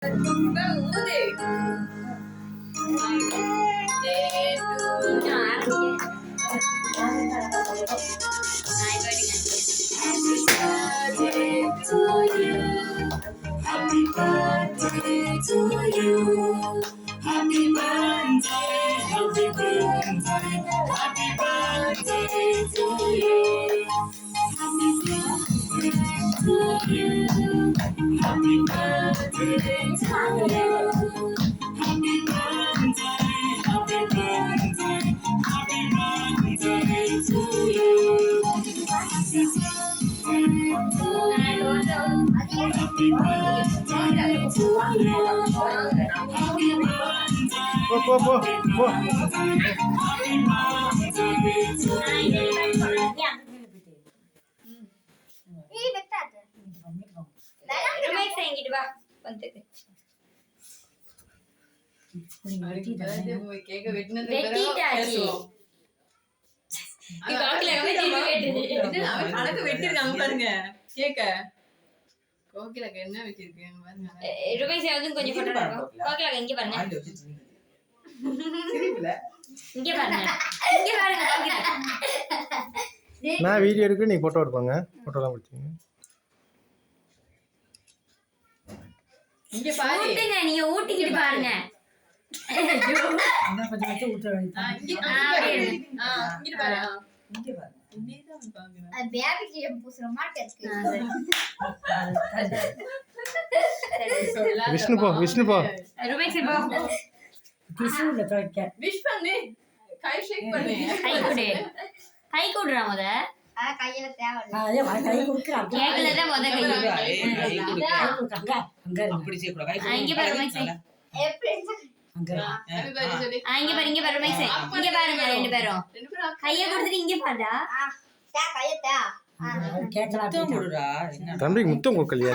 Happy birthday to you. Happy birthday, happy birthday, happy birthday to you. Happy birthday to you. Happy birthday to you. Happy birthday, happy birthday, happy birthday to you. Happy கோகிலாக்கு என்ன வெட்டிருக்கேன் பாருங்க. ருபேஷ் வந்து கொஞ்சம் photo எடுங்க. கோகிலாக்கு இங்க பாருங்க. இங்க பாருங்க. இங்க பாருங்க கோகிலா. நான் வீடியோ எடுக்க நீ போட்டோ எடுப்பாங்க. போட்டோலாம் பிடிச்சிங்க. இங்க பாரு. ஊட்டுங்க நீங்க ஊட்டிக்கிட்டு பாருங்க. ஐயோ. என்ன கொஞ்சம் வச்சு ஊட்ட வேண்டியது. இங்க பாரு. இங்க பாரு. விஷ்ணு போ விஷ்ணு போ விஷ் பண்ணு கை ஷேக் பண்ணு கை கொடுறா முத கையில தேவை கை கொடுக்குறா கேக்கல தான் முத அங்க அப்படி செய்ய கூடாது இங்க பாரு மைக்ஸ் அங்க இங்க பாரு இங்க பாரு மைக்ஸ் இங்க பாருங்க ரெண்டு பேரும் கைய கொடுத்துட்டு இங்க பாருடா தம்பி முத்தம் கொடுக்கலையா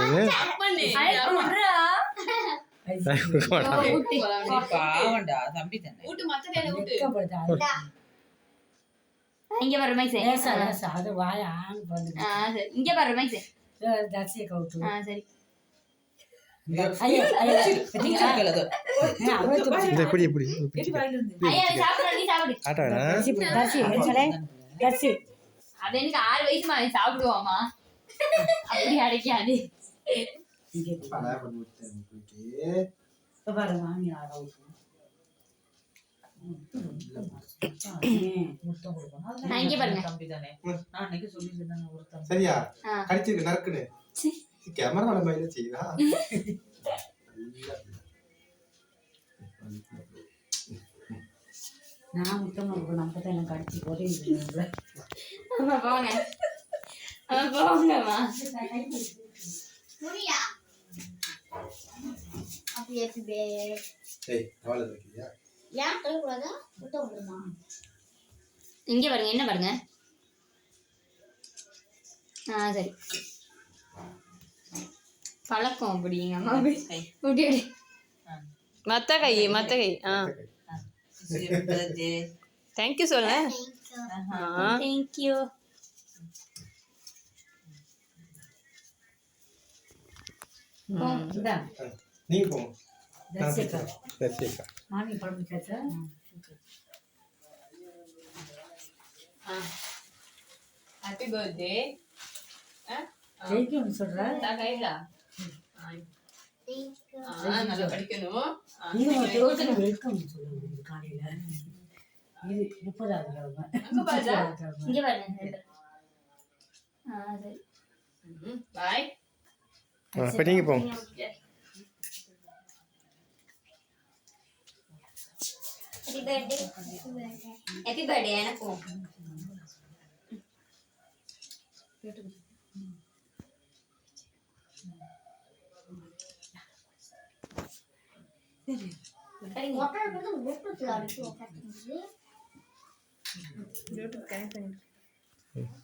நீங்க பாவண்டா தம்பி தானே ஊட்டு மத்த கையில ஊட்டு இங்க பாரு மைக்ஸ் அது வாய ஆன் பண்ணு இங்க பாரு மைக்ஸ் தர்சிய கவுட்டு சரி ஐயா இப்படி இப்படி ஐயா சாப்பிடு நீ சாப்பிடு ஆட்டாடா தர்சி அது எனக்கு 6 வயசுமா அவன் சாப்பிடுவாமா அப்படி அடைக்காது பாரு மாமி ஆகும் இங்க பாருங்க தம்பி தானே நான் அன்னைக்கு சொல்லிருந்தேன் ஒரு தம்பி சரியா கடிச்சிருக்கு நறுக்குன்னு கேமரா மேல மயில செய்யுதா நான் முத்தம் நம்ம தான் எனக்கு அடிச்சு போட்டு போங்க போங்கம்மா இங்க பாருங்க என்ன பாருங்க சரி பழக்கம் அப்படிங்க அம்மா மத்த கை தேங்க்யூ சொல்ல தேங்க்யூ நீங்க போங்க மாமி பழம்பிச்சாச்சா ஹாப்பி பர்த்டே ஜெயிக்கும் சொல்ற கையில நல்லா படிக்கணும் வெல்கம் சொல்லுங்க காலையில இது 30வது இங்க பாருங்க சரி பாய் இப்ப நீங்க போங்க ஹாப்பி பர்த்டே எனக்கும்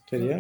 சரியா